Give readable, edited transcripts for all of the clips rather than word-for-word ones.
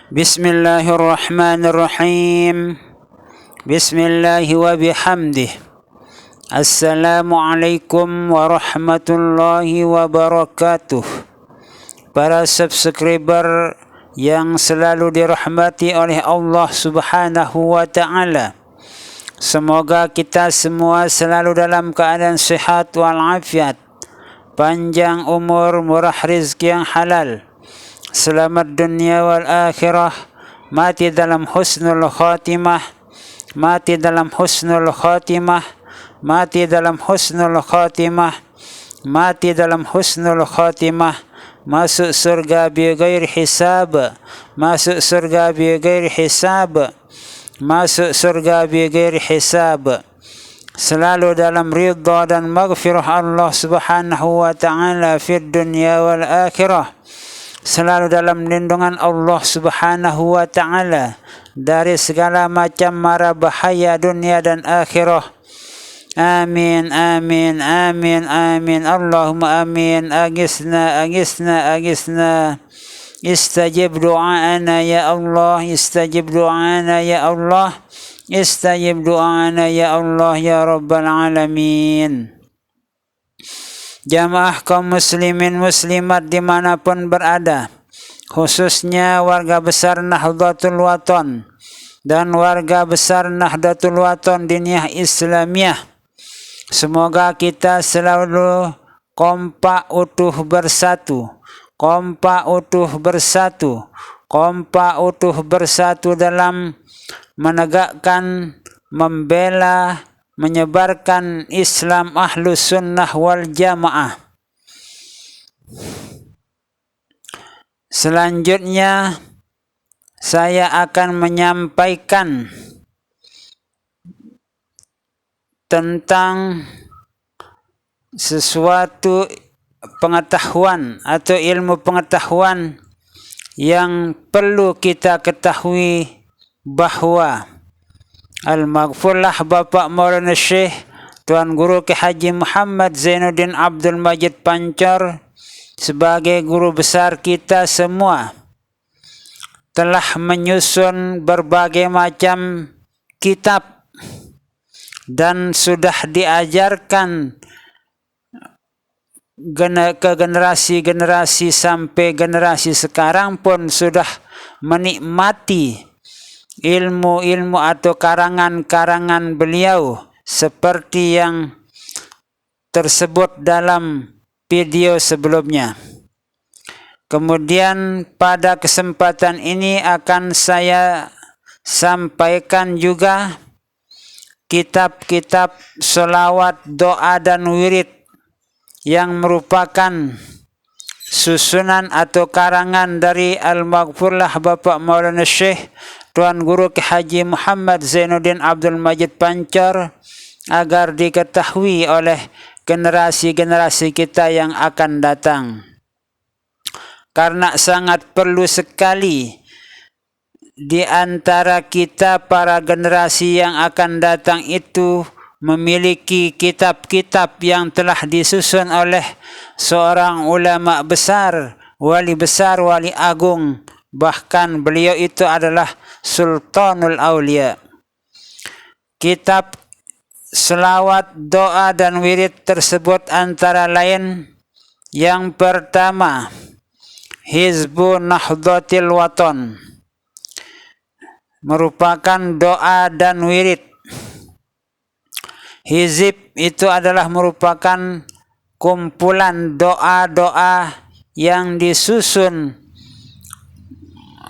Bismillahirrahmanirrahim. Bismillahi wa bihamdih. Assalamualaikum warahmatullahi wabarakatuh. Para subscriber yang selalu dirahmati oleh Allah Subhanahu wa taala. Semoga kita semua selalu dalam keadaan sehat walafiat, panjang umur, murah rezeki yang halal, selamat dunia wal akhirah, mati dalam husnul khatimah, mati dalam husnul khatimah, mati dalam husnul khatimah, mati dalam husnul khatimah, masuk surga bi ghairi hisab, masuk surga bi ghairi hisab, masuk surga bi ghairi hisab, selalu dalam ridha dan maghfirah Allah Subhanahu wa taala fid dunya wal akhirah, selalu dalam lindungan Allah Subhanahu wa taala dari segala macam mara bahaya dunia dan akhirah. Amin amin amin amin. Allahumma amin. Agisna agisna agisna. Istajib du'ana ya Allah, istajib du'ana ya Allah, istajib du'ana ya Allah ya rabbal alamin. Jamaah kaum muslimin muslimat dimanapun berada, khususnya warga besar Nahdlatul Wathon dan warga besar Nahdlatul Wathon Diniyah Islamiyah, semoga kita selalu kompak utuh bersatu, kompak utuh bersatu, kompak utuh bersatu dalam menegakkan, membela, menyebarkan Islam Ahlus Sunnah wal Jamaah. Selanjutnya saya akan menyampaikan tentang sesuatu pengetahuan atau ilmu pengetahuan yang perlu kita ketahui, bahwa Al-Maghfurlah Bapak Maulana Syekh Tuan Guru Ki Haji Muhammad Zainuddin Abdul Majid Pancor sebagai guru besar kita semua telah menyusun berbagai macam kitab dan sudah diajarkan ke generasi-generasi sampai generasi sekarang pun sudah menikmati ilmu-ilmu atau karangan-karangan beliau seperti yang tersebut dalam video sebelumnya. Kemudian pada kesempatan ini akan saya sampaikan juga kitab-kitab sholawat, doa dan wirid yang merupakan susunan atau karangan dari Al-Maghfurlah Bapak Maulana Syekh Tuan Guru Ki Haji Muhammad Zainuddin Abdul Majid Pancor, agar diketahui oleh generasi-generasi kita yang akan datang. Karena sangat perlu sekali di antara kita para generasi yang akan datang itu memiliki kitab-kitab yang telah disusun oleh seorang ulama besar, wali agung, bahkan beliau itu adalah Sultanul Aulia. Kitab selawat, doa dan wirid tersebut antara lain, yang pertama Hizbun Nahdlatul Wathon, merupakan doa dan wirid. Hizib itu adalah merupakan kumpulan doa-doa yang disusun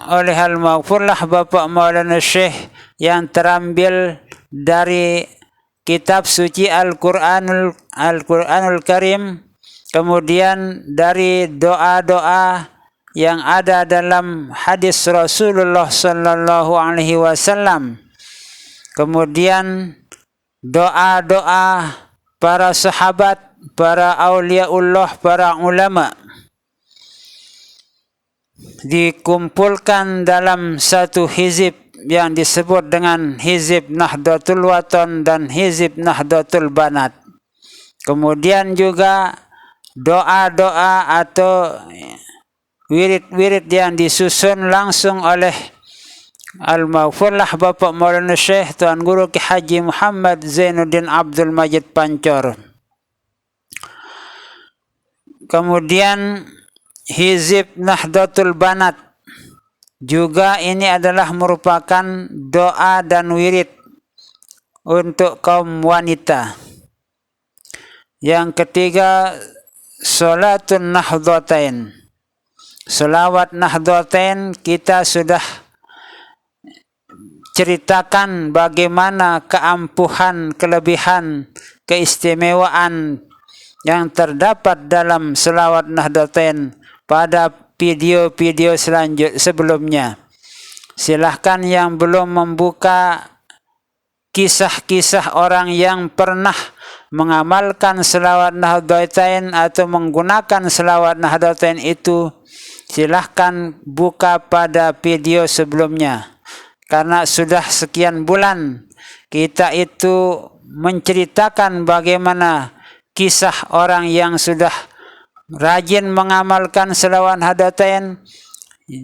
oleh Al-Maghfurlah Bapak Maulana Syekh yang terambil dari kitab suci Al-Quranul Karim, kemudian dari doa-doa yang ada dalam hadis Rasulullah sallallahu alaihi wasallam, kemudian doa-doa para sahabat, para auliaullah, para ulama, dikumpulkan dalam satu hizib yang disebut dengan Hizib Nahdlatul Wathon dan Hizib Nahdlatul Banat. Kemudian juga doa-doa atau wirid-wirid yang disusun langsung oleh Al-Maghfurlah Bapak Maulana Syekh Tuan Guru Ki Haji Muhammad Zainuddin Abdul Majid Pancor. Kemudian Hizib Nahdlatul Banat, juga ini adalah merupakan doa dan wirid untuk kaum wanita. Yang ketiga, Salatun Nahdlatain. Selawat Nahdlatain kita sudah ceritakan bagaimana keampuhan, kelebihan, keistimewaan yang terdapat dalam selawat Nahdlatain pada video-video sebelumnya. Silahkan yang belum membuka kisah-kisah orang yang pernah mengamalkan selawat Nahdlatain atau menggunakan selawat Nahdlatain itu, silahkan buka pada video sebelumnya. Karena sudah sekian bulan kita itu menceritakan bagaimana kisah orang yang sudah rajin mengamalkan selawat Nahdlatain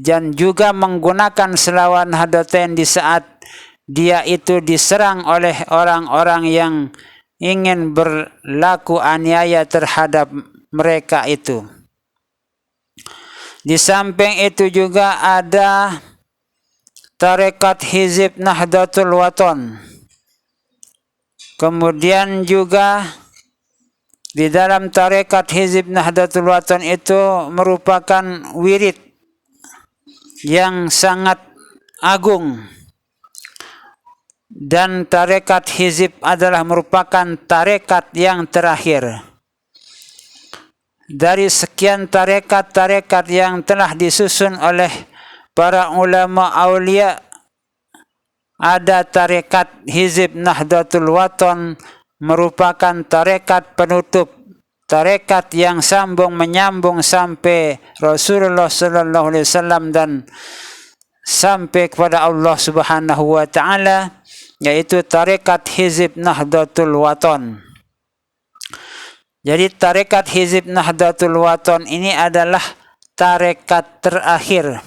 dan juga menggunakan selawat Nahdlatain di saat dia itu diserang oleh orang-orang yang ingin berlaku aniaya terhadap mereka itu. Di samping itu juga ada Tarekat Hizib Nahdlatul Wathon. Kemudian juga di dalam Tarekat Hizib Nahdlatul Wathon itu merupakan wirid yang sangat agung. Dan tarekat hizib adalah merupakan tarekat yang terakhir. Dari sekian tarekat-tarekat yang telah disusun oleh para ulama aulia, ada tarekat Hizib Nahdlatul Wathon merupakan tarekat penutup, tarekat yang sambung menyambung sampai Rasulullah sallallahu alaihi wasallam dan sampai kepada Allah Subhanahu wa taala, yaitu tarekat Hizib Nahdlatul Wathon. Jadi tarekat Hizib Nahdlatul Wathon ini adalah tarekat terakhir.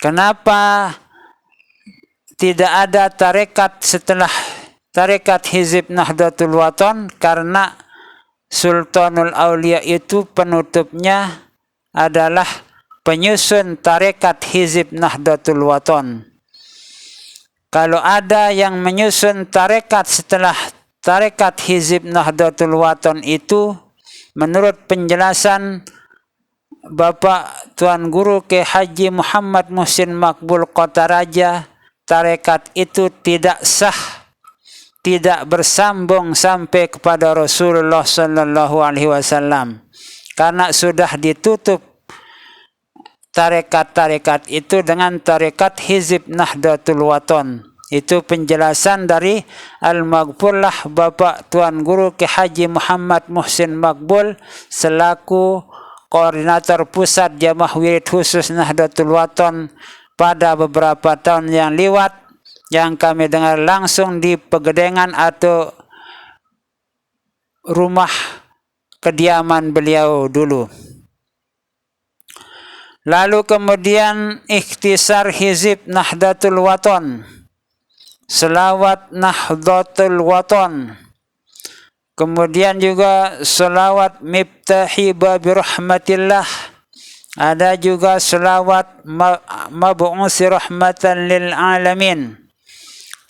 Kenapa tidak ada tarekat setelah tarekat Hizib Nahdlatul Wathon? Karena Sultanul Aulia itu penutupnya adalah penyusun tarekat Hizib Nahdlatul Wathon. Kalau ada yang menyusun tarekat setelah tarekat Hizib Nahdlatul Wathon itu, menurut penjelasan Bapak Tuan Guru Ki Haji Muhammad Muhsin Makbul Kotaraja, tarekat itu tidak sah, tidak bersambung sampai kepada Rasulullah sallallahu alaihi wasallam, karena sudah ditutup tarekat-tarekat itu dengan tarekat Hizib Nahdlatul Wathon. Itu penjelasan dari Al-Maghfurlah Bapak Tuan Guru Ki Haji Muhammad Muhsin Makbul selaku koordinator pusat Jamaah Wirid Khusus Nahdlatul Wathon pada beberapa tahun yang lewat, yang kami dengar langsung di Pegedengan atau rumah kediaman beliau dulu. Lalu kemudian ikhtisar Hizib Nahdlatul Wathon, selawat Nahdlatul Wathon. Kemudian juga selawat Miftahi Babi Rahmatillah. Ada juga selawat Mab'usi Rahmatan Lil Alamin.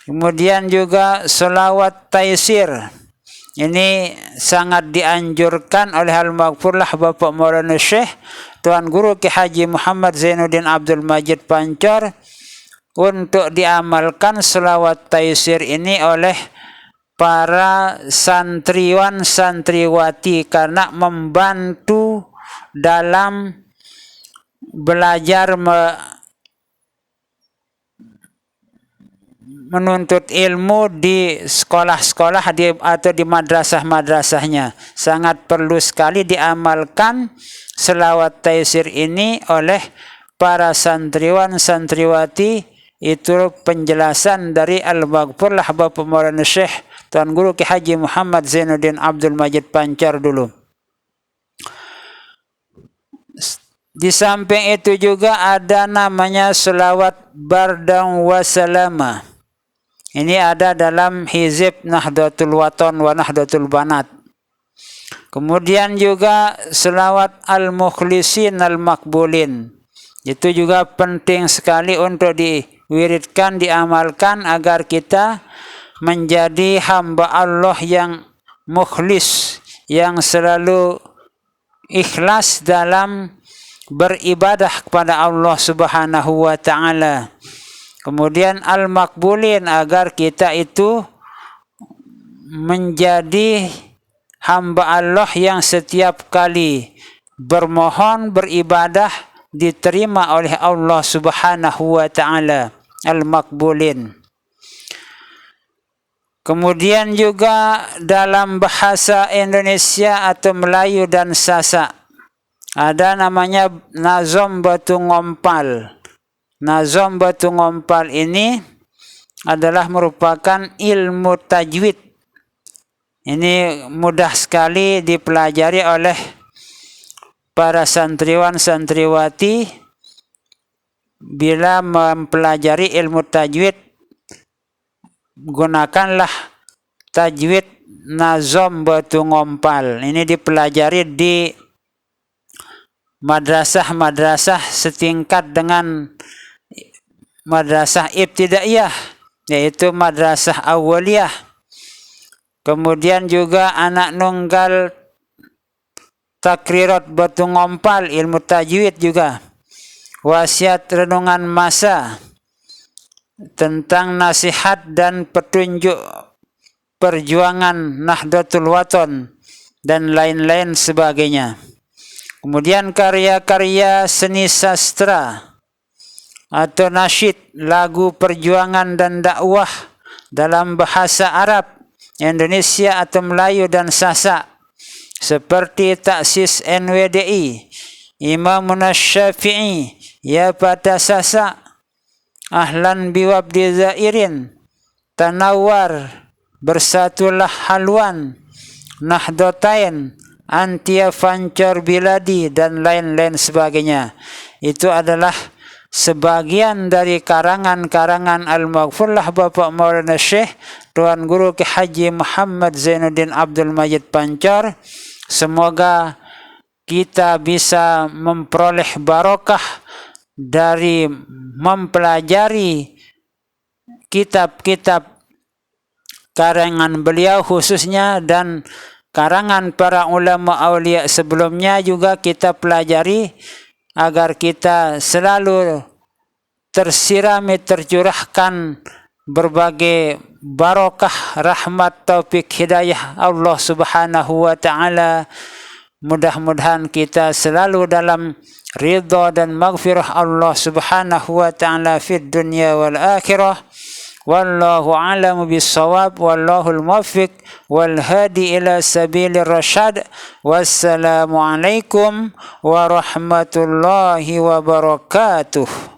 Kemudian juga selawat Taisir. Ini sangat dianjurkan oleh Al-Maghfurlah Bapak Maulana Syekh Tuan Guru Ki Haji Muhammad Zainuddin Abdul Majid Pancor untuk diamalkan selawat Taisir ini oleh para santriwan santriwati, karena membantu dalam belajar menuntut ilmu di sekolah-sekolah atau di madrasah-madrasahnya. Sangat perlu sekali diamalkan selawat Taisir ini oleh para santriwan santriwati. Itu penjelasan dari Al-Maghfurlah Bapak Maulana Syekh Tuan Guru Ki Haji Muhammad Zainuddin Abdul Majid Pancor dulu. Di samping itu juga ada namanya selawat bardang wasalama. Ini ada dalam hizib Nahdlatul Wathon wa Nahdlatul Banat. Kemudian juga selawat al-mukhlisin al-makbulin. Itu juga penting sekali untuk diwiridkan, diamalkan agar kita menjadi hamba Allah yang mukhlis, yang selalu ikhlas dalam beribadah kepada Allah Subhanahu wa taala. Kemudian al-makbulin, agar kita itu menjadi hamba Allah yang setiap kali bermohon, beribadah diterima oleh Allah Subhanahu wa taala, al-makbulin. Kemudian juga dalam bahasa Indonesia atau Melayu dan Sasak ada namanya nazom batu ngompal. Nazom batu ngompal ini adalah merupakan ilmu tajwid. Ini mudah sekali dipelajari oleh para santriwan santriwati. Bila mempelajari ilmu tajwid, gunakanlah tajwid nazom batu ngompal. Ini dipelajari di madrasah-madrasah setingkat dengan madrasah ibtidaiyah, yaitu madrasah awaliyah. Kemudian juga anak nunggal takrirat batu ngompal, ilmu tajwid juga. Wasiat renungan masa tentang nasihat dan petunjuk perjuangan Nahdlatul Wathon dan lain-lain sebagainya. Kemudian karya-karya seni sastra atau nasyid, lagu perjuangan dan dakwah dalam bahasa Arab, Indonesia atau Melayu dan Sasak, seperti taksis NWDI, Imamun Syafi'i, Ya Pada Sasak, Ahlan Biwabdi Zairin, Tanawar, Bersatulah Halwan, Nahdlatain, Antia Fancor Biladi, dan lain-lain sebagainya. Itu adalah sebagian dari karangan-karangan Al-Maghfurlah Bapak Maulana Syekh Tuan Guru Ki Haji Muhammad Zainuddin Abdul Majid Pancor. Semoga kita bisa memperoleh barokah dari mempelajari kitab-kitab karangan beliau khususnya, dan karangan para ulama aulia sebelumnya juga kita pelajari, agar kita selalu tersirami, tercurahkan berbagai barokah, rahmat, taufik, hidayah Allah Subhanahu wa taala. Mudah-mudahan kita selalu dalam ridha dan maghfirah Allah Subhanahu wa taala fid dunya wal akhirah. Wallahu a'lamu bis-shawab, wallahul muwaffiq wal hadi ila sabilir rasyad. Wassalamu alaikum warahmatullahi wabarakatuh.